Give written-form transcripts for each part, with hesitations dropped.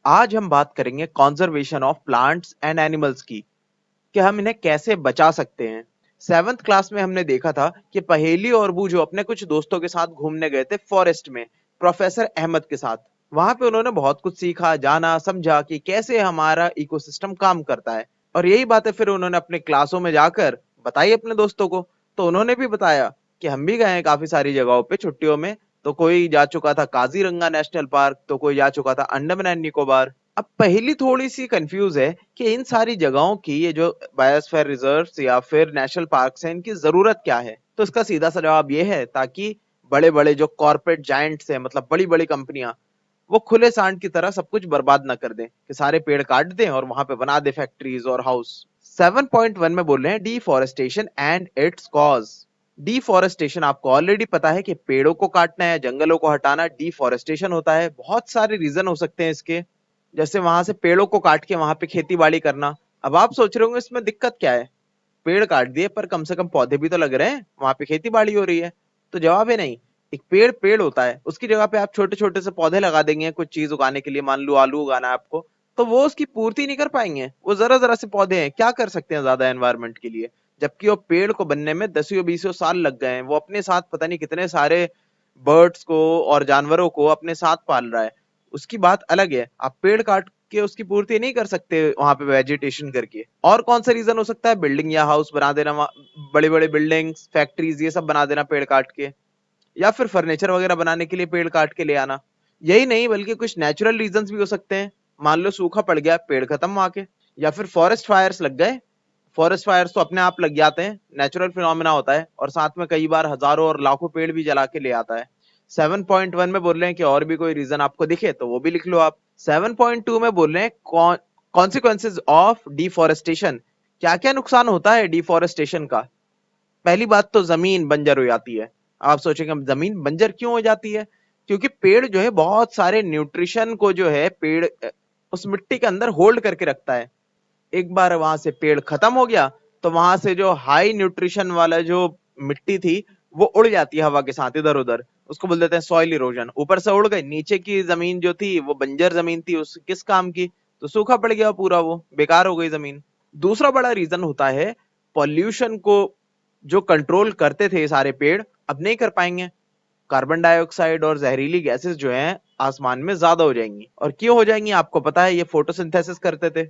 आज हम बात करेंगे conservation of plants and animals की, कि हम इन्हें कैसे बचा सकते हैं। सेवन्थ क्लास में हमने देखा था कि पहेली और बूझो अपने कुछ दोस्तों के साथ घूमने गए थे फॉरेस्ट में, प्रोफेसर अहमद के साथ। वहां पे उन्होंने बहुत कुछ सीखा, जाना, समझा कि कैसे हमारा इकोसिस्टम काम करता है। और यही बातें फिर उन्होंने अपने क्लासों में जाकर बताई अपने दोस्तों को। तो उन्होंने भी बताया कि हम भी गए हैं काफी सारी जगहों पे छुट्टियों में। तो कोई जा चुका था काजीरंगा नेशनल पार्क, तो कोई जा चुका था अंडमान एंड निकोबार। अब पहली थोड़ी सी कंफ्यूज है कि इन सारी जगहों की, ये जो बायोस्फीयर रिजर्व्स या फिर नेशनल पार्क्स हैं, इनकी जरूरत क्या है। तो इसका सीधा सा जवाब ये है, ताकि बड़े बड़े जो कॉर्पोरेट जायंट्स हैं, मतलब बड़ी बड़ी कंपनियां, वो खुले सांड की तरह सब कुछ बर्बाद ना कर दें, कि सारे पेड़ काट दें और वहां पे बना दे फैक्ट्रीज और हाउस। 7.1 में बोल रहे हैं deforestation and it's cause. Deforestation आपको ऑलरेडी पता है कि पेड़ों को काटना है, जंगलों को हटाना डिफॉरेस्टेशन होता है। बहुत सारे रीजन हो सकते हैं इसके, जैसे वहां से पेड़ों को काट के वहां पे खेती बाड़ी करना। अब आप सोच रहे होंगे इसमें दिक्कत क्या है, पेड़ काट दिए पर कम से कम पौधे भी तो लग रहे हैं, वहां पे खेती बाड़ी हो रही है। तो जवाब है नहीं। एक पेड़ पेड़ होता है, उसकी जगह पे आप छोटे छोटे से पौधे लगा देंगे कुछ चीज उगाने के लिए, मान लो आलू उगाना है आपको, तो वो उसकी पूर्ति नहीं कर पाएंगे। वो जरा जरा से पौधे हैं, क्या कर सकते हैं ज्यादा एनवायरनमेंट के लिए। जबकि वो पेड़ को बनने में 10 20 साल लग गए हैं, वो अपने साथ पता नहीं कितने सारे बर्ड्स को और जानवरों को अपने साथ पाल रहा है। उसकी बात अलग है, आप पेड़ काट के उसकी पूर्ति नहीं कर सकते वहां पे वेजिटेशन करके। और कौन सा रीजन हो सकता है, बिल्डिंग या हाउस बना देना, बड़ी बड़ी बिल्डिंग्स फैक्ट्रीज ये सब बना देना पेड़ काट के, या फिर फर्नीचर वगैरह बनाने के लिए पेड़ काट के ले आना। यही नहीं बल्कि कुछ नेचुरल रीजंस भी हो सकते हैं। मान लो सूखा पड़ गया, पेड़ खत्म वहां के। या फिर फॉरेस्ट फायर्स लग गए। फॉरेस्ट फायर्स तो अपने आप लग जाते हैं, नेचुरल फिनोमिना होता है, और साथ में कई बार हजारों और लाखों पेड़ भी जला के ले आता है। 7.1 में बोल रहे हैं कि और भी कोई रीजन आपको दिखे तो वो भी लिख लो आप। 7.2 में बोल रहे हैं कॉन्सिक्वेंसेज ऑफ डिफॉरेस्टेशन। क्या क्या नुकसान होता है डिफॉरेस्टेशन का। पहली बात तो जमीन बंजर हो जाती है। आप सोचेंगे जमीन बंजर क्यों हो जाती है, क्योंकि पेड़ जो है बहुत सारे न्यूट्रिशन को जो है पेड़ उस मिट्टी के अंदर होल्ड करके रखता है। एक बार वहां से पेड़ खत्म हो गया तो वहां से जो हाई न्यूट्रिशन वाला जो मिट्टी थी वो उड़ जाती है हवा के साथ इधर उधर। उसको बोल देते हैं सॉइल इरोजन। ऊपर से उड़ गई, नीचे की जमीन जो थी वो बंजर जमीन थी, उस किस काम की, तो सूखा पड़ गया पूरा, वो बेकार हो गई जमीन। दूसरा बड़ा रीजन होता है पॉल्यूशन को जो कंट्रोल करते थे सारे पेड़, अब नहीं कर पाएंगे। कार्बन डाइऑक्साइड और जहरीली गैसेस जो हैं आसमान में ज्यादा हो जाएंगी। और क्यों हो जाएंगी आपको पता है, ये फोटोसिंथेसिस करते थे,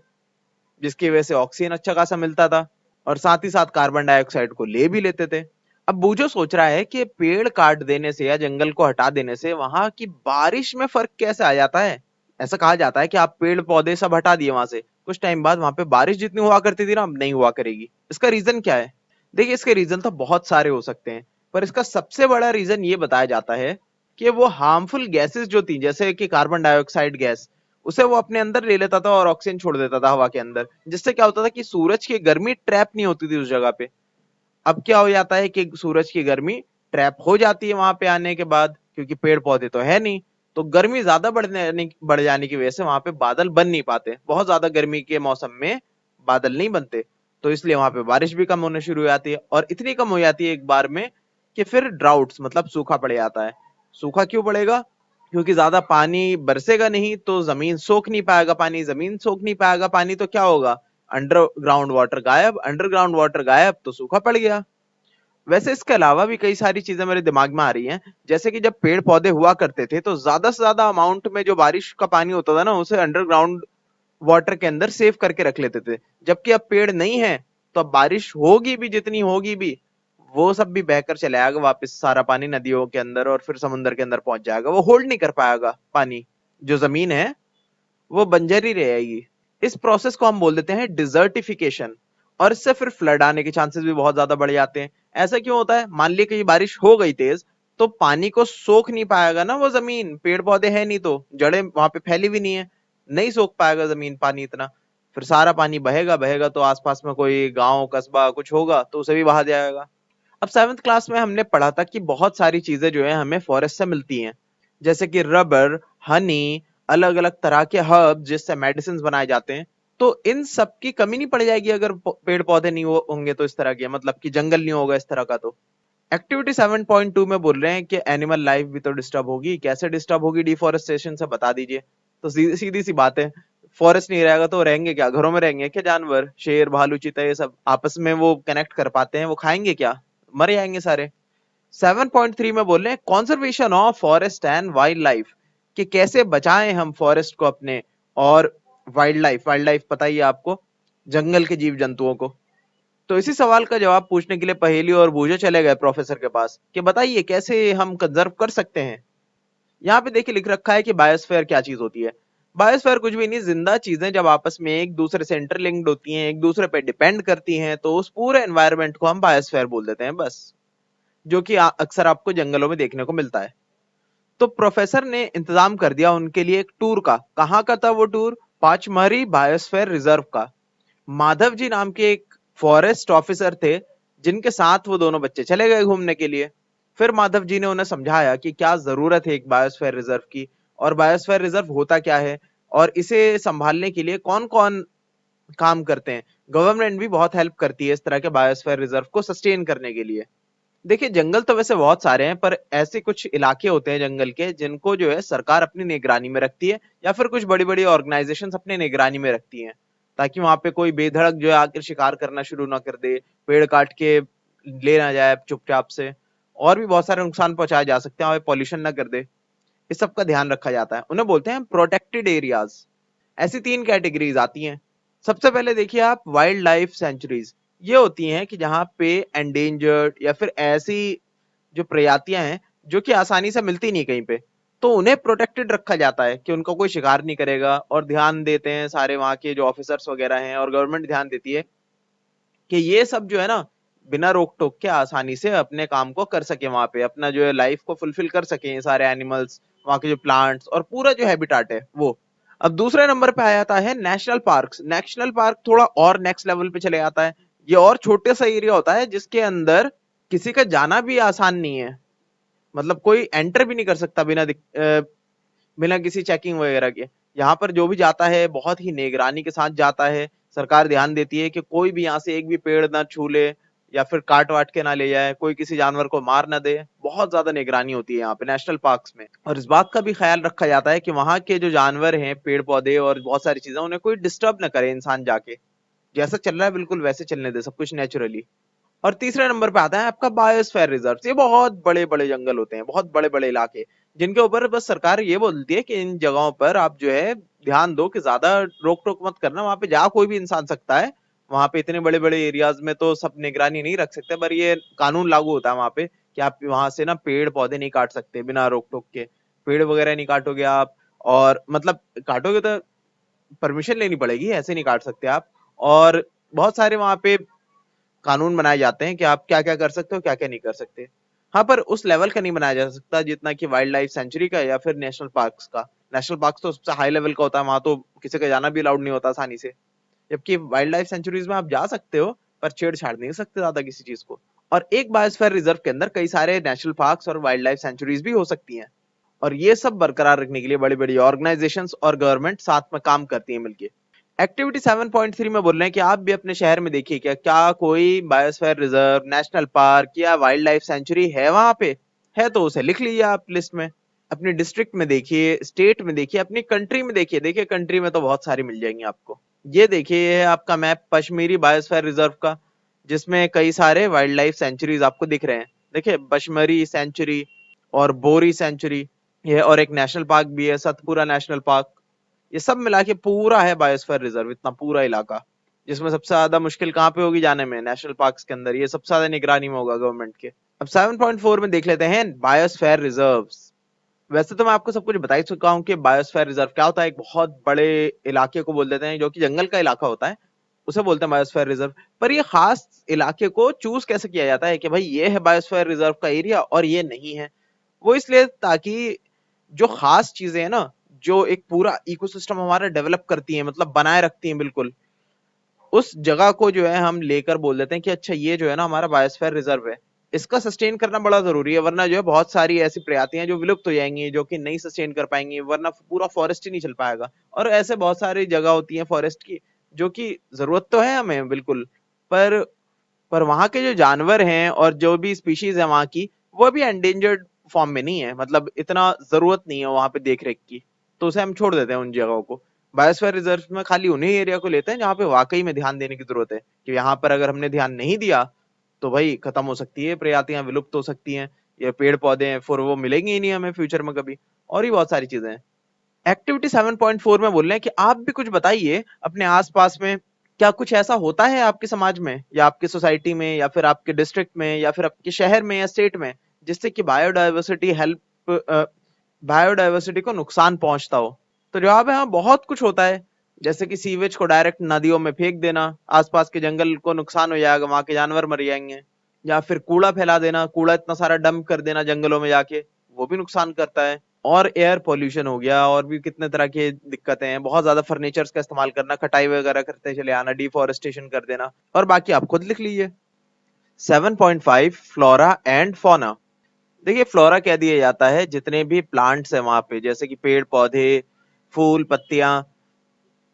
जिसकी वजह से ऑक्सीजन अच्छा खासा मिलता था, और साथ ही साथ कार्बन डाइऑक्साइड को ले भी लेते थे। अब बूझो सोच रहा है कि पेड़ काट देने से या जंगल को हटा देने से वहां की बारिश में फर्क कैसे आ जाता है। ऐसा कहा जाता है कि आप पेड़ पौधे सब हटा दिए वहां से, कुछ टाइम बाद वहां पे बारिश जितनी हुआ करती थी ना, अब नहीं हुआ करेगी। इसका रीजन क्या है। देखिए इसके रीजन तो बहुत सारे हो सकते हैं, पर इसका सबसे बड़ा रीजन ये बताया जाता है कि वो हार्मफुल गैसेस जो थी, जैसे कि कार्बन डाइऑक्साइड गैस, उसे वो अपने अंदर ले लेता था और ऑक्सीजन छोड़ देता था हवा के अंदर, जिससे क्या होता था कि सूरज की गर्मी ट्रैप नहीं होती थी उस जगह पे। अब क्या हो जाता है कि सूरज की गर्मी ट्रैप हो जाती है वहां पे आने के बाद, क्योंकि पेड़ पौधे तो है नहीं। तो गर्मी ज्यादा बढ़ जाने की वजह से वहां पे बादल बन नहीं पाते, बहुत ज्यादा गर्मी के मौसम में बादल नहीं बनते। तो इसलिए वहां पे बारिश भी कम होने शुरू हो जाती है, और इतनी कम हो जाती है एक बार में कि फिर ड्राउट्स मतलब सूखा पड़ जाता है। सूखा क्यों पड़ेगा, क्योंकि ज्यादा पानी बरसेगा नहीं तो जमीन सोख नहीं पाएगा पानी, जमीन सोख नहीं पाएगा पानी तो क्या होगा, अंडरग्राउंड वाटर गायब, अंडरग्राउंड वाटर गायब तो सूखा पड़ गया। वैसे इसके अलावा भी कई सारी चीजें मेरे दिमाग में आ रही हैं, जैसे कि जब पेड़ पौधे हुआ करते थे तो ज्यादा से ज्यादा अमाउंट में जो बारिश का पानी होता था ना, उसे अंडरग्राउंड वाटर के अंदर सेव करके रख लेते थे। जबकि अब पेड़ नहीं है, तो अब बारिश होगी भी जितनी होगी भी, वो सब भी बहकर चले आएगा वापस, सारा पानी नदियों के अंदर और फिर समुद्र के अंदर पहुंच जाएगा, वो होल्ड नहीं कर पाएगा पानी। जो जमीन है वो बंजर ही रहेगी। इस प्रोसेस को हम बोल देते हैं डिजर्टिफिकेशन। और इससे फिर फ्लड आने के चांसेस भी बहुत ज्यादा बढ़ जाते हैं। ऐसा क्यों होता है, मान लीजिए कि बारिश हो गई तेज, तो पानी को सोख नहीं पाएगा ना वो जमीन, पेड़ पौधे हैं नहीं तो जड़ें वहां पे फैली भी नहीं है, नहीं सोख पाएगा जमीन पानी इतना। फिर सारा पानी बहेगा बहेगा तो आसपास में कोई गांव कस्बा कुछ होगा तो उसे भी बहा जाएगा। अब 7th क्लास में हमने पढ़ा था कि बहुत सारी चीजें जो है हमें फॉरेस्ट से मिलती हैं, जैसे कि रबर, हनी, अलग अलग तरह के हर्ब जिससे मेडिसिन बनाए जाते हैं। तो इन सब की कमी नहीं पड़ जाएगी अगर पेड़ पौधे नहीं होंगे, तो इस तरह के मतलब कि जंगल नहीं होगा इस तरह का। तो एक्टिविटी 7.2 में बोल रहे हैं कि एनिमल लाइफ भी तो डिस्टर्ब होगी, कैसे डिस्टर्ब होगी डिफोरेस्टेशन से, बता दीजिए। तो सीधी सीधी सी बात है, फॉरेस्ट नहीं रहेगा तो रहेंगे क्या, घरों में रहेंगे क्या जानवर, शेर भालू चीता ये सब आपस में वो कनेक्ट कर पाते हैं, वो खाएंगे क्या, मर जाएंगे सारे। 7.3 में बोल रहे हैं conservation of forest and wild life, कि कैसे बचाएं हम फॉरेस्ट को अपने, और वाइल्ड लाइफ पता ही है आपको, जंगल के जीव जंतुओं को। तो इसी सवाल का जवाब पूछने के लिए पहेली और बूझे चले गए प्रोफेसर के पास कि बताइए कैसे हम कंजर्व कर सकते हैं। यहाँ पे देखिए लिख रखा है कि बायोस्फीयर क्या चीज होती है। बायोस्फीयर कुछ भी नहीं, जिंदा चीजें जब आपस में एक दूसरे से इंटरलिंक्ड होती हैं, एक दूसरे पे डिपेंड करती हैं, तो उस पूरे एनवायरनमेंट को हम बायोस्फीयर बोल देते हैं बस, जो कि अक्सर आपको जंगलों में देखने को मिलता है। तो प्रोफेसर ने इंतजाम कर दिया उनके लिए एक टूर का। कहाँ का था वो टूर? पाचमढ़ी बायोस्फीयर रिजर्व का। माधव जी नाम के एक फॉरेस्ट ऑफिसर थे, जिनके साथ वो दोनों बच्चे चले गए घूमने के लिए। फिर माधव जी ने उन्हें समझाया कि क्या जरूरत है एक बायोस्फीयर रिजर्व की, और बायोस्फीयर रिजर्व होता क्या है, और इसे संभालने के लिए कौन कौन काम करते हैं। गवर्नमेंट भी बहुत हेल्प करती है इस तरह के बायोस्फीयर रिजर्व को सस्टेन करने के लिए। देखिए जंगल तो वैसे बहुत सारे हैं, पर ऐसे कुछ इलाके होते हैं जंगल के जिनको जो है सरकार अपनी निगरानी में रखती है, या फिर कुछ बड़ी बड़ी ऑर्गेनाइजेशंस अपनी निगरानी में रखती हैं, ताकि वहां पे कोई बेधड़क जो है आकर शिकार करना शुरू ना कर दे, पेड़ काट के ले ना जाए चुपचाप से, और भी बहुत सारे नुकसान पहुंचाए जा सकते हैं, और पॉल्यूशन ना कर दे। इस सब का ध्यान रखा जाता है, उन्हें बोलते हैं प्रोटेक्टेड एरियाज। ऐसी 3 कैटेगरीज आती हैं। सबसे पहले देखिए आप वाइल्ड लाइफ सेंचुरीज। ये होती हैं कि जहां पे एंडेंजर्ड या फिर ऐसी जो प्रजातियां हैं जो कि आसानी से मिलती नहीं कहीं पे, तो उन्हें प्रोटेक्टेड रखा जाता है कि उनको कोई शिकार नहीं करेगा, और ध्यान देते हैं सारे वहां के जो ऑफिसर्स वगैरह हैं, और गवर्नमेंट ध्यान देती है कि ये सब जो है ना बिना रोक टोक के आसानी से अपने काम को कर सके, वहां पे अपना जो है लाइफ को फुलफिल कर सके ये सारे एनिमल्स, वहां के जो प्लांट्स और पूरा जो हैबिटाट है वो। अब दूसरे नंबर पे आ जाता है नेशनल पार्क्स। नेशनल पार्क थोड़ा और नेक्स्ट लेवल पे चले जाता है। ये और छोटे सा एरिया होता है जिसके अंदर किसी का जाना भी आसान नहीं है, मतलब कोई एंटर भी नहीं कर सकता बिना किसी चेकिंग वगैरह के। यहाँ पर जो भी जाता है बहुत ही निगरानी के साथ जाता है। सरकार ध्यान देती है कि कोई भी यहाँ से एक भी पेड़ ना छू ले, या फिर काट वाट के ना ले जाए, कोई किसी जानवर को मार ना दे। बहुत ज्यादा निगरानी होती है यहाँ पे नेशनल पार्क्स में, और इस बात का भी ख्याल रखा जाता है कि वहां के जो जानवर हैं, पेड़ पौधे और बहुत सारी चीजें, उन्हें कोई डिस्टर्ब ना करे इंसान जाके। जैसा चल रहा है बिल्कुल वैसे चलने दे सब कुछ नेचुरली। और तीसरे नंबर पे आता है आपका बायोस्फीयर रिजर्व। ये बहुत बड़े बड़े जंगल होते हैं, बहुत बड़े बड़े इलाके, जिनके ऊपर बस सरकार ये बोलती है कि इन जगहों पर आप जो है ध्यान दो कि ज्यादा रोक टोक मत करना, वहां पे जा कोई भी इंसान सकता है। वहां पे इतने बड़े बड़े एरियाज में तो सब निगरानी नहीं रख सकते, पर ये कानून लागू होता है वहां पे कि आप वहां से ना पेड़ पौधे नहीं काट सकते बिना रोक टोक के। पेड़ वगैरह नहीं काटोगे आप, और मतलब काटोगे तो परमिशन लेनी पड़ेगी, ऐसे नहीं काट सकते आप। और बहुत सारे वहां पे कानून बनाए जाते हैं कि आप क्या क्या कर सकते हो, क्या क्या नहीं कर सकते। हाँ, पर उस लेवल का नहीं बनाया जा सकता जितना कि वाइल्ड लाइफ सेंचुरी का या फिर नेशनल पार्क्स का। नेशनल पार्क्स तो सबसे हाई लेवल का होता है, वहां तो किसी का जाना भी अलाउड नहीं होता आसानी से। जबकि वाइल्ड लाइफ सेंचुरीज में आप जा सकते हो, पर छेड़छाड़ नहीं कर सकते ज्यादा किसी चीज को। और एक बायोस्फीयर रिजर्व के अंदर कई सारे नेशनल पार्क्स और वाइल्ड लाइफ सेंचुरीज भी हो सकती हैं, और ये सब बरकरार रखने के लिए बड़ी बड़ी ऑर्गेनाइजेशंस और गवर्नमेंट साथ में काम करती है मिलकर। एक्टिविटी 7.3 में बोल रहे हैं कि आप भी अपने शहर में देखिए क्या क्या कोई बायोस्फीयर रिजर्व, नेशनल पार्क या वाइल्ड लाइफ सेंचुरी है वहां पे। है तो उसे लिख लीजिए आप लिस्ट में। अपने डिस्ट्रिक्ट में देखिए, स्टेट में देखिए, अपनी कंट्री में देखिए। देखिए कंट्री में तो बहुत सारी मिल जाएंगी आपको। ये देखिए ये है आपका मैप पश्मीरी बायोस्फीयर रिजर्व का, जिसमें कई सारे वाइल्ड लाइफ सेंचुरीज आपको दिख रहे हैं। देखिए पश्मरी सेंचुरी और बोरी सेंचुरी, ये और एक नेशनल पार्क भी है, सतपुरा नेशनल पार्क। ये सब मिला के पूरा है बायोस्फीयर रिजर्व, इतना पूरा इलाका, जिसमें सबसे ज्यादा मुश्किल कहाँ पे होगी जाने में, नेशनल पार्क्स के अंदर। ये सबसे ज्यादा निगरानी में होगा गवर्नमेंट के। अब 7.4 में देख लेते हैं बायोस्फीयर रिजर्व्स। वैसे तो मैं आपको सब कुछ बता ही चुका हूँ कि बायोस्फीयर रिजर्व क्या होता है। एक बहुत बड़े इलाके को बोल देते हैं जो कि जंगल का इलाका होता है, उसे बोलते हैं बायोस्फीयर रिजर्व। पर ये खास इलाके को चूज कैसे किया जाता है कि भाई ये है बायोस्फीयर रिजर्व का एरिया और ये नहीं है? वो इसलिए ताकि जो खास चीजें हैं ना, जो एक पूरा इकोसिस्टम हमारा डेवलप करती है, मतलब बनाए रखती हैं बिल्कुल, उस जगह को जो है हम लेकर बोल देते हैं कि अच्छा ये जो है ना हमारा बायोस्फीयर रिजर्व है। इसका सस्टेन करना बड़ा जरूरी है, वरना जो है बहुत सारी ऐसी प्रजातियां जो विलुप्त हो जाएंगी, जो कि नहीं सस्टेन कर पाएंगी, वरना पूरा फॉरेस्ट ही नहीं चल पाएगा। और ऐसे बहुत सारी जगह होती है फॉरेस्ट की जो कि जरूरत तो है हमें बिल्कुल, पर पर वहां के जो जानवर हैं और जो भी स्पीशीज है वहां की, वो भी एंडेंजर्ड फॉर्म में नहीं है, मतलब इतना जरूरत नहीं है वहां पे देख रेख की। तो उसे हम छोड़ देते हैं उन जगहों को। बायोस्फीयर रिजर्व में खाली उन्हीं एरिया को लेते हैं जहाँ पे वाकई में ध्यान देने की जरूरत है, कि यहाँ पर अगर हमने ध्यान नहीं दिया तो भाई खत्म हो सकती है, प्रजातियां विलुप्त हो सकती हैं, ये पेड़ पौधे हैं फिर वो मिलेंगे ही नहीं हमें फ्यूचर में कभी, और भी बहुत सारी चीजें हैं। एक्टिविटी 7.4 में बोल रहे हैं कि आप भी कुछ बताइए अपने आसपास में, क्या कुछ ऐसा होता है आपके समाज में या आपकी सोसाइटी में या फिर आपके डिस्ट्रिक्ट में या फिर आपके शहर में या स्टेट में, जिससे कि बायोडायवर्सिटी को नुकसान पहुंचता हो। तो जवाब है हाँ, बहुत कुछ होता है। जैसे कि सीवेज को डायरेक्ट नदियों में फेंक देना, आसपास के जंगल को नुकसान हो जाएगा, वहां के जानवर मर जाएंगे। या फिर कूड़ा फैला देना, कूड़ा इतना सारा डंप कर देना जंगलों में जाके, वो भी नुकसान करता है। और एयर पोल्यूशन हो गया, और भी कितने तरह की दिक्कतें हैं, बहुत ज्यादा फर्नीचर्स का इस्तेमाल करना, कटाई वगैरह करते चले आना, डिफोरेस्टेशन कर देना, और बाकी आप खुद लिख लीजिए। 7.5 फ्लोरा एंड फौना। देखिए फ्लोरा क्या दिया जाता है, जितने भी प्लांट्स है वहां पे, जैसे कि पेड़ पौधे, फूल पत्तियां,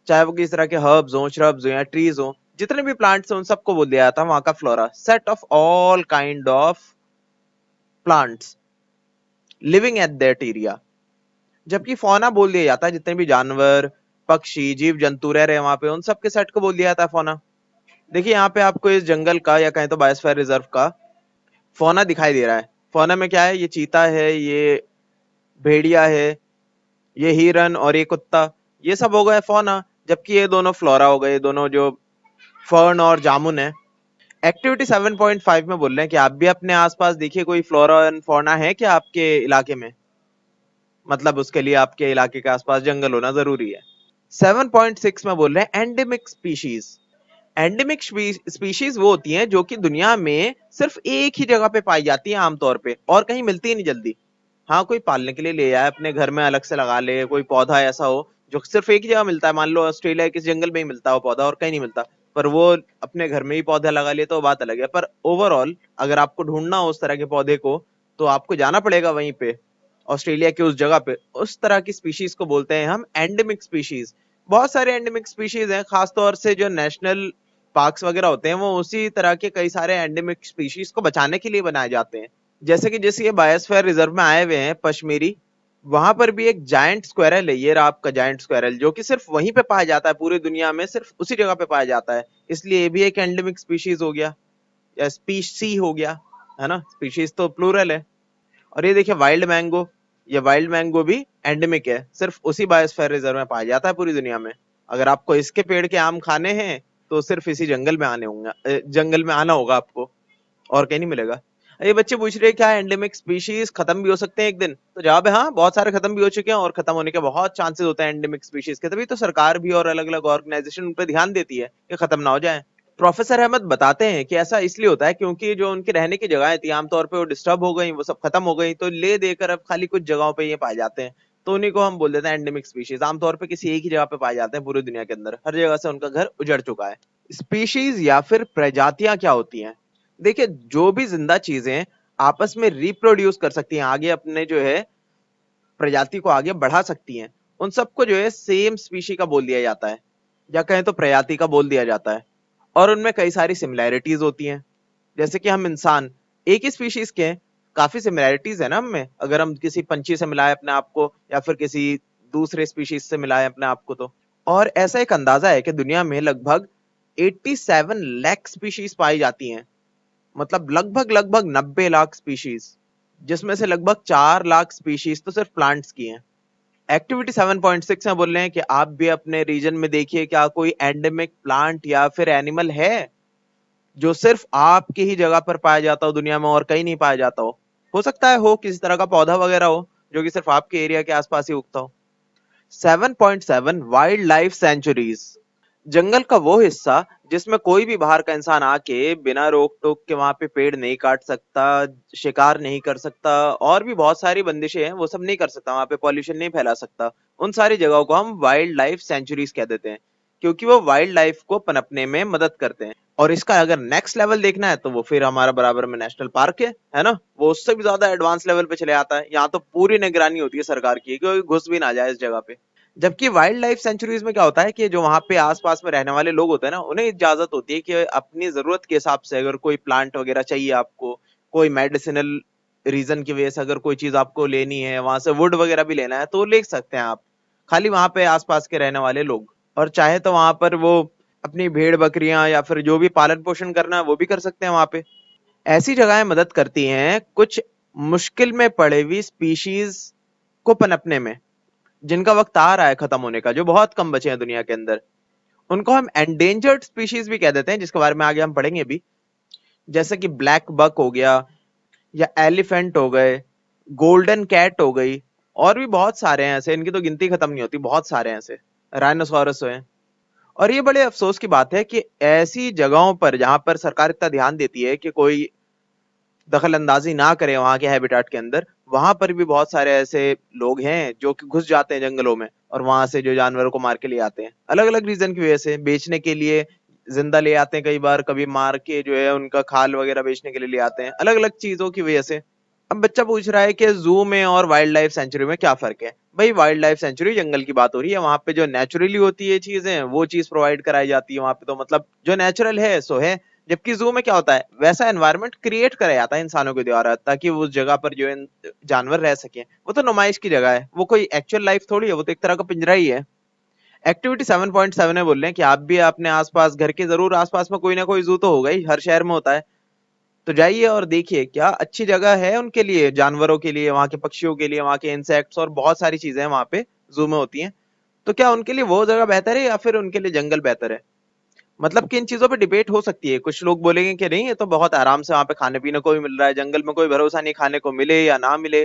चाहे वो किस तरह के हर्ब्स हो, श्रब्स हो या ट्रीज हो, जितने भी प्लांट्स हैं उन सबको बोल दिया जाता है वहां का flora, set of all kind of plants living at that area. जबकि फौना बोल दिया जाता है जितने भी जानवर, पक्षी, जीव जंतु रह रहे हैं वहां पे, उन सबके सेट को बोल दिया जाता है फौना। देखिए यहाँ पे आपको इस जंगल का या कहें तो बायोस्फीयर रिजर्व का फौना दिखाई दे रहा है। फौना में क्या है, ये चीता है, ये भेड़िया है, ये हिरन और ये कुत्ता, ये सब हो गए फौना। जबकि ये दोनों फ्लोरा हो गए, ये दोनों जो फर्न और जामुन है। एक्टिविटी 7.5 में बोल रहे हैं कि आप भी अपने आसपास देखिए कोई फ्लोरा एंड फौना है क्या आपके इलाके में, मतलब उसके लिए आपके इलाके के आसपास जंगल होना जरूरी है। 7.6 में बोल रहे हैं एंडेमिक स्पीशीज। एंडेमिक स्पीशीज वो होती हैं जो कि दुनिया में सिर्फ एक ही जगह पे पाई जाती है आमतौर पे, और कहीं मिलती ही नहीं जल्दी। हाँ, कोई पालने के लिए ले आए अपने घर में अलग से लगा ले, कोई पौधा ऐसा हो जो सिर्फ एक ही जगह मिलता है, मान लो ऑस्ट्रेलिया के जंगल में ही मिलता है वो पौधा और कहीं नहीं मिलता, पर वो अपने घर में ही पौधा लगा ले तो बात अलग है। पर ओवरऑल अगर आपको ढूंढना हो उस तरह के पौधे को, तो आपको जाना पड़ेगा वहीं पे, ऑस्ट्रेलिया के उस जगह पे। उस तरह की स्पीशीज को बोलते हैं हम एंडेमिक स्पीशीज। बहुत सारे एंडेमिक स्पीशीज हैं, खासतौर से जो नेशनल पार्क्स वगैरह होते हैं वो उसी तरह के कई सारे एंडेमिक स्पीशीज को बचाने के लिए बनाए जाते हैं। जैसे कि जिस ये बायोस्फीयर रिजर्व में आए हुए हैं पश्मीरी, वहां पर भी एक जायंट स्क्वेरल है, ये रहा आपका जायंट स्क्वेरल, जो कि सिर्फ वहीं पे पाया जाता है पूरी दुनिया में, सिर्फ उसी जगह पे पाया जाता है, इसलिए ये भी एक एंडेमिक स्पीशीज हो गया या स्पीशी हो गया, है ना, स्पीशीज तो प्लूरल है। और ये देखिए वाइल्ड मैंगो, ये वाइल्ड मैंगो भी एंडेमिक है, सिर्फ उसी बायोस्फीयर रिजर्व में पाया जाता है पूरी दुनिया में। अगर आपको इसके पेड़ के आम खाने हैं तो सिर्फ इसी जंगल में आने होंगे, जंगल में आना होगा आपको, और कहीं नहीं मिलेगा। ये बच्चे पूछ रहे हैं क्या एंडेमिक स्पीशीज खत्म भी हो सकते हैं एक दिन, तो जवाब है हाँ, बहुत सारे खत्म भी हो चुके हैं और खत्म होने के बहुत चांसेस होते हैं एंडेमिक स्पीशीज के, तभी तो सरकार भी और अलग अलग ऑर्गेनाइजेशन उन पर ध्यान देती है कि खत्म ना हो जाए। प्रोफेसर अहमद बताते हैं कि ऐसा इसलिए होता है क्योंकि जो उनकी रहने की जगह थी आमतौर पे वो डिस्टर्ब हो गई, वो सब खत्म हो गई, तो ले देकर अब खाली कुछ जगहों पे ये पाए जाते हैं, तो उन्हीं को हम बोल देते हैं एंडेमिक स्पीशीज। आमतौर पे किसी एक ही जगह पे पाए जाते हैं पूरी दुनिया के अंदर, हर जगह से उनका घर उजड़ चुका है। स्पीशीज या फिर प्रजातियां क्या होती हैं? देखिए जो भी जिंदा चीजें आपस में रिप्रोड्यूस कर सकती हैं, आगे अपने जो है प्रजाति को आगे बढ़ा सकती हैं, उन सबको जो है सेम स्पीशी का बोल दिया जाता है, या कहें तो प्रजाति का बोल दिया जाता है। और उनमें कई सारी सिमिलैरिटीज होती हैं, जैसे कि हम इंसान एक ही स्पीशीज के हैं, काफी सिमिलैरिटीज है ना हमें, अगर हम किसी पंछी से मिलाएं अपने आप को या फिर किसी दूसरे स्पीशीज से मिलाएं अपने आप को तो। और ऐसा एक अंदाजा है कि दुनिया में लगभग 87 लाख स्पीशीज पाई जाती हैं, मतलब लगभग लगभग 90 लाख स्पीशीज, जिसमें से लगभग 4 लाख स्पीशीज तो सिर्फ प्लांट्स की हैं। एक्टिविटी 7.6 में बोल रहे हैं कि आप भी अपने रीजन में देखिए क्या कोई एंडेमिक प्लांट या फिर एनिमल है जो सिर्फ आपकी ही जगह पर पाया जाता हो दुनिया में और कहीं नहीं पाया जाता हो सकता है हो किसी तरह का पौधा वगैरह हो जो कि सिर्फ आपके एरिया के आसपास ही उगता हो। 7.7 वाइल्ड लाइफ सेंचुरीज। जंगल का वो हिस्सा जिसमें कोई भी बाहर का इंसान आके बिना रोक टोक के वहां पे पेड़ नहीं काट सकता, शिकार नहीं कर सकता, और भी बहुत सारी बंदिशें हैं वो सब नहीं कर सकता, वहां पे पॉल्यूशन नहीं फैला सकता, उन सारी जगहों को हम वाइल्ड लाइफ सेंचुरीज कह देते हैं, क्योंकि वो वाइल्ड लाइफ को पनपने में मदद करते हैं। और इसका अगर नेक्स्ट लेवल देखना है तो वो फिर हमारा बराबर में नेशनल पार्क है ना, वो उससे भी ज्यादा एडवांस लेवल पे चले आता है, यहाँ तो पूरी निगरानी होती है सरकार की कि कोई घुस भी ना जाए इस जगह पे। जबकि वाइल्ड लाइफ सेंचुरीज में क्या होता है कि जो वहां पे आसपास में रहने वाले लोग होते हैं ना, उन्हें इजाजत होती है कि अपनी जरूरत के हिसाब से अगर कोई प्लांट वगैरह चाहिए आपको, कोई मेडिसिनल रीजन की वजह से अगर कोई चीज आपको लेनी है, वहां से वुड वगैरह भी लेना है तो ले सकते हैं आप। खाली वहां पे आसपास के रहने वाले लोग। और चाहे तो वहां पर वो अपनी भेड़ बकरियां या फिर जो भी पालन पोषण करना है वो भी कर सकते हैं वहां पे। ऐसी जगहें मदद करती हैं कुछ मुश्किल में पड़े हुई स्पीशीज को पनपने में, जिनका वक्त आ रहा है खत्म होने का, जो बहुत कम बचे हैं दुनिया के अंदर। उनको हम एंडेंजर्ड स्पीशीज भी कह देते हैं, जिसके बारे में आगे हम पढ़ेंगे अभी। जैसे कि ब्लैक बक हो गया, या एलिफेंट हो गए, गोल्डन कैट हो गई, और भी बहुत सारे हैं ऐसे, इनकी तो गिनती खत्म नहीं होती, बहुत सारे हैं ऐसे। राइनोसोरस हैं। और ये बड़े अफसोस की बात है कि ऐसी जगहों पर जहां पर सरकार इतना ध्यान देती है कि कोई दखल अंदाजी ना करे वहां के हैबिटाट के अंदर, वहां पर भी बहुत सारे ऐसे लोग हैं जो कि घुस जाते हैं जंगलों में, और वहां से जो जानवरों को मार के ले आते हैं अलग अलग रीजन की वजह से, बेचने के लिए जिंदा ले आते हैं कई बार, कभी मार के जो है उनका खाल वगैरह बेचने के लिए ले आते हैं, अलग अलग चीजों की वजह से। अब बच्चा पूछ रहा है कि जू में और वाइल्ड लाइफ सेंचुरी में क्या फर्क है। भाई वाइल्ड लाइफ सेंचुरी जंगल की बात हो रही है, वहां पे जो नेचुरली होती है चीजें वो चीज प्रोवाइड कराई जाती है वहां पे, तो मतलब जो नेचुरल है सो है। जबकि जू में क्या होता है, वैसा एनवायरनमेंट क्रिएट करा जाता है इंसानों के द्वारा, ताकि उस जगह पर जो जानवर रह सके। वो तो नुमाइश की जगह है, वो कोई एक्चुअल लाइफ थोड़ी है, वो तो एक तरह का पिंजरा ही है। एक्टिविटी 7.7 है, बोल रहे हैं कि आप भी अपने आसपास, घर के जरूर आसपास में कोई ना कोई जू तो होगा ही, हर शहर में होता है। तो जाइए और देखिए, क्या अच्छी जगह है उनके लिए, जानवरों के लिए, वहां के पक्षियों के लिए, वहां के इंसेक्ट्स और बहुत सारी चीजें वहां पे जू में होती हैं। तो क्या उनके लिए वो जगह बेहतर है या फिर उनके लिए जंगल बेहतर है? मतलब कि इन चीजों पे डिबेट हो सकती है। कुछ लोग बोलेंगे कि नहीं, ये तो बहुत आराम से वहां पे खाने पीने को भी मिल रहा है, जंगल में कोई भरोसा नहीं खाने को मिले या ना मिले,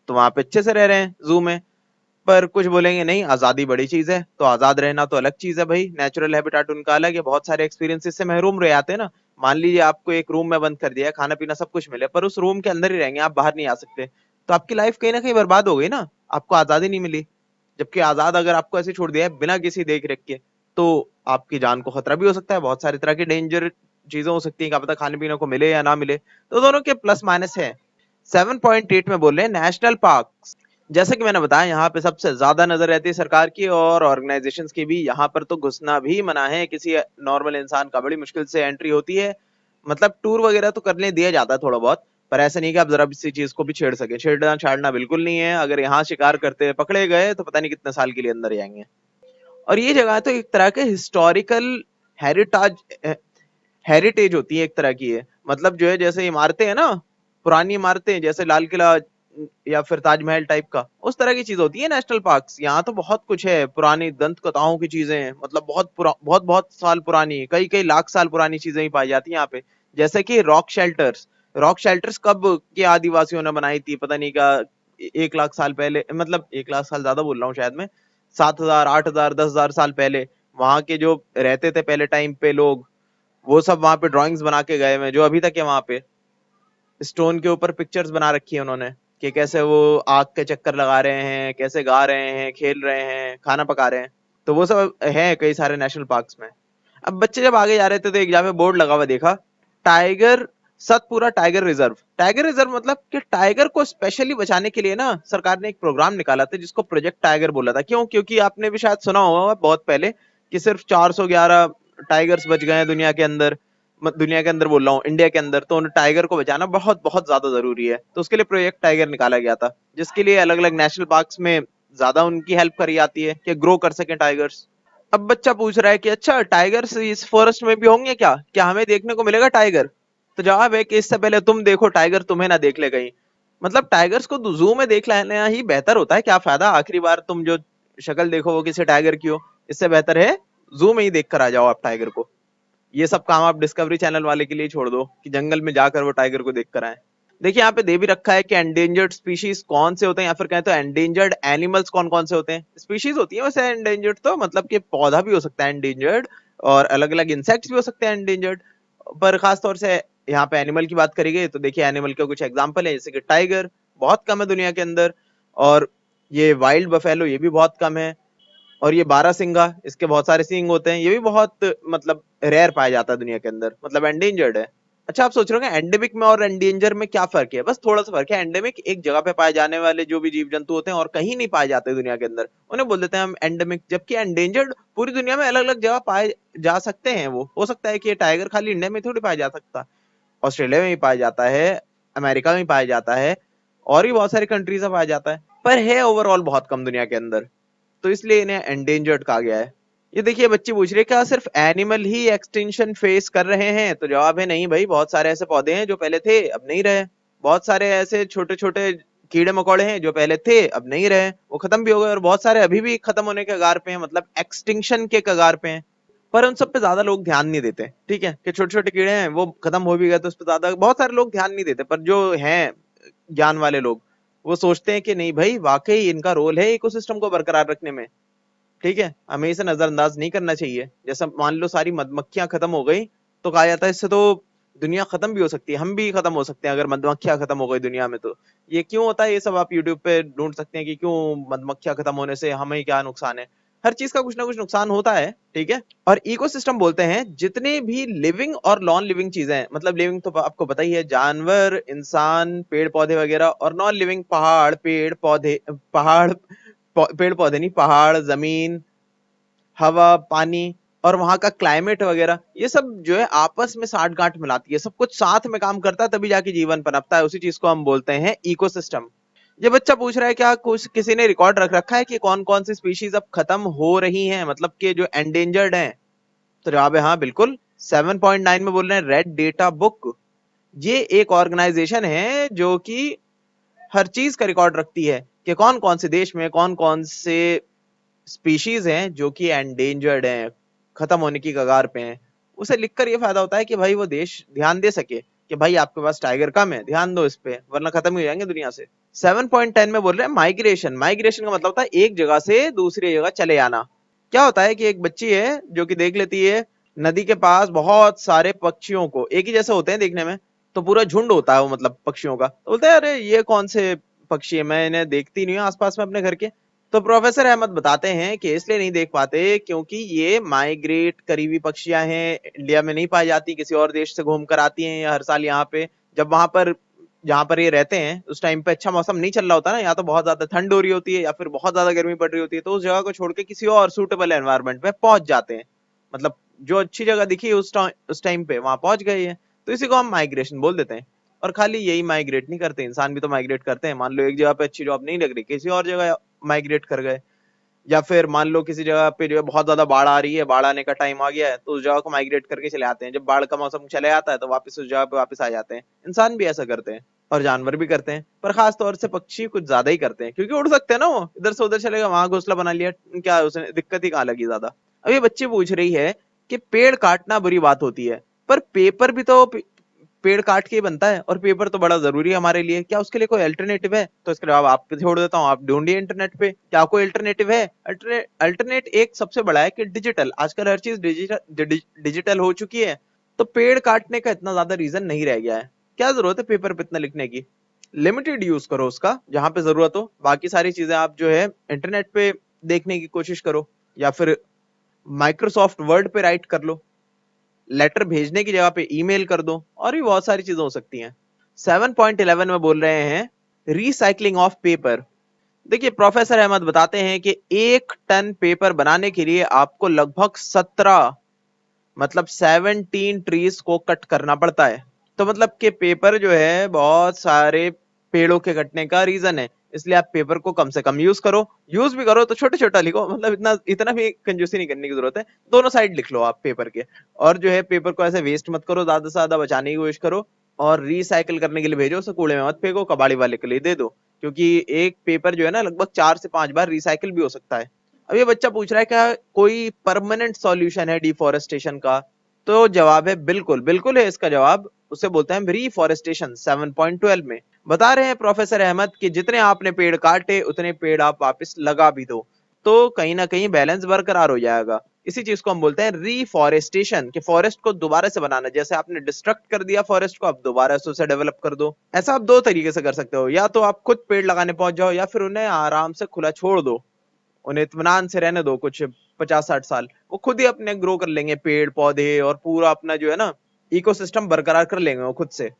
तो वहां पे अच्छे से रह रहे हैं जू में। पर कुछ बोलेंगे नहीं, आजादी बड़ी चीज है, तो आजाद रहना तो अलग चीज है भाई, नेचुरल हैबिटाट उनका अलग है, बहुत सारे एक्सपीरियंस से महरूम रह जाते हैं ना। मान लीजिए आपको एक रूम में बंद कर दिया है, खाना पीना सब कुछ मिले, पर उस रूम के अंदर ही रहेंगे, आप बाहर नहीं आ सकते, तो आपकी लाइफ कहीं ना कहीं बर्बाद हो गई ना, आपको आजादी नहीं मिली। जबकि आजाद अगर आपको ऐसे छोड़ दिया है बिना किसी देख रेख के, तो आपकी जान को खतरा भी हो सकता है, बहुत सारी तरह की डेंजर चीजें हो सकती है, क्या पता खाने पीने को मिले या ना मिले। तो दोनों के प्लस माइनस है। 7.8 में बोल रहे हैं नेशनल पार्क। जैसे कि मैंने बताया, यहाँ पे सबसे ज्यादा नजर रहती है सरकार की और ऑर्गेनाइजेशंस की भी। यहाँ पर तो घुसना भी मना है, किसी नॉर्मल इंसान का बड़ी मुश्किल से एंट्री होती है। मतलब टूर वगैरह तो करने दिया जाता है थोड़ा बहुत, पर ऐसा नहीं कि आप जरा किसी चीज को भी छेड़ सके, छेड़ना छाड़ना बिल्कुल नहीं है। अगर यहाँ शिकार करते पकड़े गए तो पता नहीं कितने साल के लिए अंदर जाएंगे। और ये जगह तो एक तरह के हिस्टोरिकल हेरिटेज हेरिटेज होती है एक तरह की है। मतलब जो है, जैसे इमारतें हैं ना, पुरानी इमारतें जैसे लाल किला या फिर ताजमहल टाइप का, उस तरह की चीज होती है नेशनल पार्क्स। यहाँ तो बहुत कुछ है, पुरानी दंत कथाओं की चीजें, मतलब बहुत बहुत साल पुरानी, कई कई लाख साल पुरानी चीजें ही पाई जाती हैं यहाँ पे। जैसे कि रॉक शेल्टर्स कब के आदिवासियों ने बनाई थी, पता नहीं का 1 लाख साल पहले, मतलब 1 लाख साल ज्यादा बोल रहा हूँ शायद मैं, 7,000 8,000 10,000 साल पहले वहां के जो रहते थे पहले टाइम पे लोग, वो सब वहां पे ड्राइंग्स बना के गए हैं, जो अभी तक है वहां पे। स्टोन के ऊपर पिक्चर्स बना रखी है उन्होंने, कि कैसे वो आग के चक्कर लगा रहे हैं, कैसे गा रहे हैं, खेल रहे हैं, खाना पका रहे हैं। तो वो सब है कई सारे नेशनल पार्क्स में। अब बच्चे जब आगे जा रहे थे तो एक जगह पे बोर्ड लगा हुआ देखा, tiger Satpura tiger reserve. Tiger reserve मतलब कि टाइगर को स्पेशली बचाने के लिए ना सरकार ने एक प्रोग्राम निकाला था, जिसको प्रोजेक्ट टाइगर बोला था। क्यों? क्योंकि आपने भी शायद सुना होगा बहुत पहले कि सिर्फ 411 टाइगर्स बच गए हैं दुनिया के अंदर। दुनिया के अंदर बोल रहा हूँ, इंडिया के अंदर। तो उन टाइगर को बचाना बहुत बहुत ज्यादा जरूरी है, तो उसके लिए प्रोजेक्ट टाइगर निकाला गया था, जिसके लिए अलग अलग नेशनल पार्क्स में ज्यादा उनकी हेल्प करी जाती है कि ग्रो कर सके टाइगर्स। अब बच्चा पूछ रहा है कि अच्छा, टाइगर्स इस फॉरेस्ट में भी होंगे क्या, क्या हमें देखने को मिलेगा टाइगर? तो जवाब है कि इससे पहले तुम देखो टाइगर तुम्हें ना देख ले कहीं। मतलब टाइगर्स को जू में देख लेना ही बेहतर होता है, क्या फायदा आखिरी बार तुम जो शक्ल देखो वो किसी टाइगर की हो। इससे बेहतर है जू में ही देख कर आ जाओ आप टाइगर को। ये सब काम आप डिस्कवरी चैनल वाले के लिए छोड़ दो कि जंगल में जाकर वो टाइगर को देख कर आए। देखिए यहाँ पे दे भी रखा है कि एंडेंजर्ड स्पीशीज कौन से होते हैं, या फिर कहें तो एंडेंजर्ड एनिमल्स कौन कौन से होते हैं। स्पीशीज होती है वैसे एंडेंजर्ड, तो मतलब कि पौधा भी हो सकता है एंडेंजर्ड, और अलग अलग इंसेक्ट्स भी हो सकते हैं एंडेंजर्ड। पर खास तौर से यहाँ पे एनिमल की बात करी गई, तो देखिए एनिमल के कुछ एग्जाम्पल है, जैसे कि टाइगर बहुत कम है दुनिया के अंदर, और ये वाइल्ड बफेलो ये भी बहुत कम है, और ये बारहसिंगा, इसके बहुत सारे सींग होते हैं, ये भी बहुत मतलब रेयर पाया जाता है दुनिया के अंदर, मतलब एंडेंजर्ड है। अच्छा, आप सोच रहे होंगे एंडेमिक में और एंडेंजर में क्या फर्क है? बस थोड़ा सा फर्क है। एंडेमिक एक जगह पे पाए जाने वाले जो भी जीव जंतु होते हैं और कहीं नहीं पाए जाते दुनिया के अंदर, उन्हें बोल देते हैं हम एंडेमिक। जबकि एंडेंजर्ड पूरी दुनिया में अलग अलग जगह पाए जा सकते हैं। वो हो सकता है कि ये टाइगर खाली इंडिया में थोड़ी पाया जा सकता, ऑस्ट्रेलिया में भी पाया जाता है, अमेरिका में भी पाया जाता है, और भी बहुत सारी कंट्रीज में पाया जाता है, पर है ओवरऑल बहुत कम दुनिया के अंदर। तो इसलिए इन्हें एंडेंजर्ड कहा गया है। ये देखिए बच्चे पूछ रहे हैं क्या सिर्फ एनिमल ही एक्सटिंक्शन फेस कर रहे हैं, तो जवाब है नहीं भाई, बहुत सारे ऐसे पौधे हैं जो पहले थे अब नहीं रहे। बहुत सारे ऐसे छोटे छोटे कीड़े मकोड़े हैं जो पहले थे अब नहीं रहे, वो खत्म भी हो गए, और बहुत सारे अभी भी खत्म होने के कगार पे हैं, मतलब एक्सटिंक्शन के कगार पे हैं। पर उन सब पे ज्यादा लोग ध्यान नहीं देते, ठीक है, कि छोटे छोटे कीड़े हैं वो खत्म हो भी गए तो उस पर ज्यादा बहुत सारे लोग ध्यान नहीं देते, पर जो हैं ज्ञान वाले लोग वो सोचते हैं कि नहीं भाई वाकई इनका रोल है इकोसिस्टम को बरकरार रखने में, ठीक है, हमें इसे नजरअंदाज नहीं करना चाहिए। जैसा मान लो सारी मधमक्खियां खत्म हो गई तो कहा जाता है इससे तो दुनिया खत्म भी हो सकती है, हम भी खत्म हो सकते हैं अगर मधमक्खियां खत्म हो गई दुनिया में तो। ये क्यों होता है, ये सब आप यूट्यूब पे ढूंढ सकते हैं कि क्यों मधमक्खियां खत्म होने से हमें क्या नुकसान है। हर चीज का कुछ ना कुछ नुकसान होता है, ठीक है। और इकोसिस्टम बोलते हैं जितने भी लिविंग और नॉन लिविंग चीजें हैं, मतलब लिविंग तो आपको पता ही है, जानवर, इंसान, पेड़ पौधे वगैरह, और नॉन लिविंग पहाड़, पेड़ पौधे, पहाड़, पेड़ पौधे नहीं, पहाड़, जमीन, हवा, पानी, और वहां का क्लाइमेट वगैरह, ये सब जो है आपस में साठ गांठ मिलाती है, सब कुछ साथ में काम करता है तभी जाके जीवन पनपता है, उसी चीज को हम बोलते हैं इकोसिस्टम। ये बच्चा पूछ रहा है क्या कुछ किसी ने रिकॉर्ड रख रखा है कि कौन कौन सी स्पीशीज अब खत्म हो रही हैं, मतलब कि जो एंडेंजर्ड हैं, तो जवाब है हाँ बिल्कुल। 7.9 में बोल रहे हैं रेड डेटा बुक। ये एक ऑर्गेनाइजेशन है जो कि हर चीज का रिकॉर्ड रखती है कि कौन कौन से देश में कौन कौन से स्पीशीज हैं जो कि एंडेंजर्ड हैं, खत्म होने की कगार पे हैं। उसे लिखकर ये फायदा होता है कि भाई वो देश ध्यान दे सके कि भाई आपके पास टाइगर कम है, ध्यान दो इस पे वरना खत्म ही हो जाएंगे दुनिया से। 7.10 में बोल रहे हैं माइग्रेशन। माइग्रेशन का मतलब होता है एक जगह से दूसरी जगह चले आना। क्या होता है कि एक बच्ची है जो कि देख लेती है नदी के पास बहुत सारे पक्षियों को, एक ही जैसे होते हैं देखने में, तो पूरा झुंड होता है वो, मतलब पक्षियों का, तो बोलते हैं अरे ये कौन से पक्षी है, मैं इन्हें देखती नहीं हूँ आसपास में अपने घर के। तो प्रोफेसर अहमद बताते हैं कि इसलिए नहीं देख पाते क्योंकि ये माइग्रेट करी हुई पक्षियां हैं, इंडिया में नहीं पाई जाती, किसी और देश से घूम कर आती हैं हर साल यहाँ पे। जब वहां पर जहां पर ये रहते हैं उस टाइम पे अच्छा मौसम नहीं चल रहा होता ना, या तो बहुत ज्यादा ठंड हो रही होती है या फिर बहुत ज्यादा गर्मी पड़ रही होती है, तो उस जगह को छोड़ के किसी और सूटेबल एनवायरनमेंट में पहुंच जाते हैं, मतलब जो अच्छी जगह दिखी उस टाइम पे वहां पहुंच गए हैं, तो इसी को हम माइग्रेशन बोल देते हैं। और खाली यही माइग्रेट नहीं करते, इंसान भी तो माइग्रेट करते हैं। मान लो एक जगह पे अच्छी जॉब नहीं लग रही, किसी और जगह माइग्रेट कर गए, या फिर मान लो किसी जगह पे जो है बहुत ज्यादा बाढ़ आ रही है, बाढ़ आने का टाइम आ गया है, तो उस जगह को माइग्रेट करके चले आते हैं, जब बाढ़ का मौसम चले आता है तो वापस उस जगह पे वापस आ जाते हैं। इंसान भी ऐसा करते हैं और जानवर भी करते हैं, पर खास तौर से पक्षी कुछ ज्यादा ही करते हैं क्योंकि उड़ सकते हैं ना, वो इधर से उधर चलेगा, वहां घोंसला बना लिया, क्या उसने दिक्कत ही कहाँ लगी ज्यादा। अब ये बच्ची पूछ रही है कि पेड़ काटना बुरी बात होती है, पर पेपर भी तो पेड़ काट के ही बनता है, और पेपर तो बड़ा जरूरी है हमारे लिए, क्या उसके लिए कोई अल्टरनेटिव है? तो इसका जवाब आप पे छोड़ देता हूँ, आप ढूंढिए इंटरनेट पे क्या कोई अल्टरनेटिव है। अल्टरनेट एक सबसे बड़ा है कि डिजिटल, आजकल हर चीज डिजिटल हो चुकी है, तो पेड़ काटने का इतना ज्यादा रीजन नहीं रह गया है। क्या जरूरत है पेपर पे इतना लिखने की? लिमिटेड यूज करो उसका जहां पे जरूरत हो, बाकी सारी चीजें आप जो है इंटरनेट पे देखने की कोशिश करो, या फिर माइक्रोसॉफ्ट वर्ड पे राइट कर लो, लेटर भेजने की जगह पे ईमेल कर दो, और भी बहुत सारी चीजें हो सकती हैं। 7.11 में बोल रहे हैं रिसाइकलिंग ऑफ पेपर। देखिए प्रोफेसर अहमद बताते हैं कि 1 टन पेपर बनाने के लिए आपको लगभग 17, मतलब 17 ट्रीज को कट करना पड़ता है। तो मतलब कि पेपर जो है बहुत सारे पेड़ों के कटने का रीजन है, इसलिए आप पेपर को कम से कम यूज करो, यूज भी करो तो छोटे छोटा लिखो, मतलब इतना इतना भी कंजूसी नहीं करने की जरूरत है, दोनों साइड लिख लो आप पेपर के। और जो है पेपर को ऐसे वेस्ट मत करो, ज्यादा से ज्यादा बचाने की कोशिश करो, और रिसाइकिल करने के लिए भेजो, उसे कूड़े में मत फेंको, कबाड़ी वाले के लिए दे दो, क्योंकि एक पेपर जो है ना लगभग 4 से 5 बार रिसाइकिल भी हो सकता है। अब ये बच्चा पूछ रहा है क्या कोई परमानेंट सॉल्यूशन है डिफोरेस्टेशन का, तो जवाब है बिल्कुल, बिल्कुल है इसका जवाब, उसे बोलते हैं रीफॉरेस्टेशन। 7.12 में बता रहे हैं प्रोफेसर अहमद कि जितने आपने पेड़ काटे उतने पेड़ आप वापस लगा भी दो, तो कहीं ना कहीं बैलेंस बरकरार हो जाएगा। इसी चीज को हम बोलते हैं रीफॉरेस्टेशन, कि फॉरेस्ट को दोबारा से बनाना, जैसे आपने डिस्ट्रक्ट कर दिया फॉरेस्ट को, अब दोबारा से उसे डेवलप कर दो। ऐसा आप दो तरीके से कर सकते हो, या तो आप खुद पेड़ लगाने पहुंच जाओ, या फिर उन्हें आराम से खुला छोड़ दो, उन्हें इत्मीनान से रहने दो कुछ 50-60 साल, वो खुद ही अपने ग्रो कर लेंगे पेड़ पौधे, और पूरा अपना जो है ना इकोसिस्टम बरकरार कर लेंगे वो खुद से,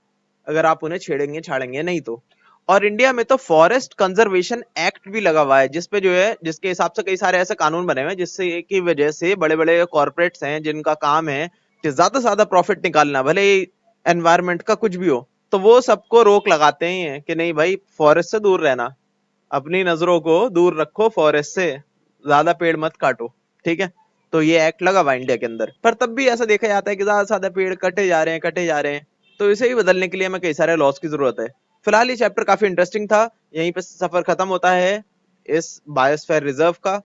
अगर आप उन्हें छेड़ेंगे छाड़ेंगे नहीं तो। और इंडिया में तो फॉरेस्ट कंजर्वेशन एक्ट भी लगा हुआ है, जिसपे जो है जिसके हिसाब से कई सारे ऐसे कानून बने हुए हैं जिससे की वजह से बड़े बड़े कॉर्पोरेट्स हैं जिनका काम है कि ज्यादा से ज्यादा प्रॉफिट निकालना, भले ही एनवायरमेंट का कुछ भी हो, तो वो सबको रोक लगाते हैं कि नहीं भाई फॉरेस्ट से दूर रहना, अपनी नजरों को दूर रखो फॉरेस्ट से, ज्यादा पेड़ मत काटो, ठीक है। तो ये एक्ट लगा हुआ इंडिया के अंदर, पर तब भी ऐसा देखा जाता है कि ज्यादा से ज्यादा पेड़ कटे जा रहे हैं, कटे जा रहे हैं। तो इसे भी बदलने के लिए हमें कई सारे लॉस की जरूरत है। फिलहाल ये चैप्टर काफी इंटरेस्टिंग था, यहीं पे सफर खत्म होता है इस बायोस्फीयर रिजर्व का।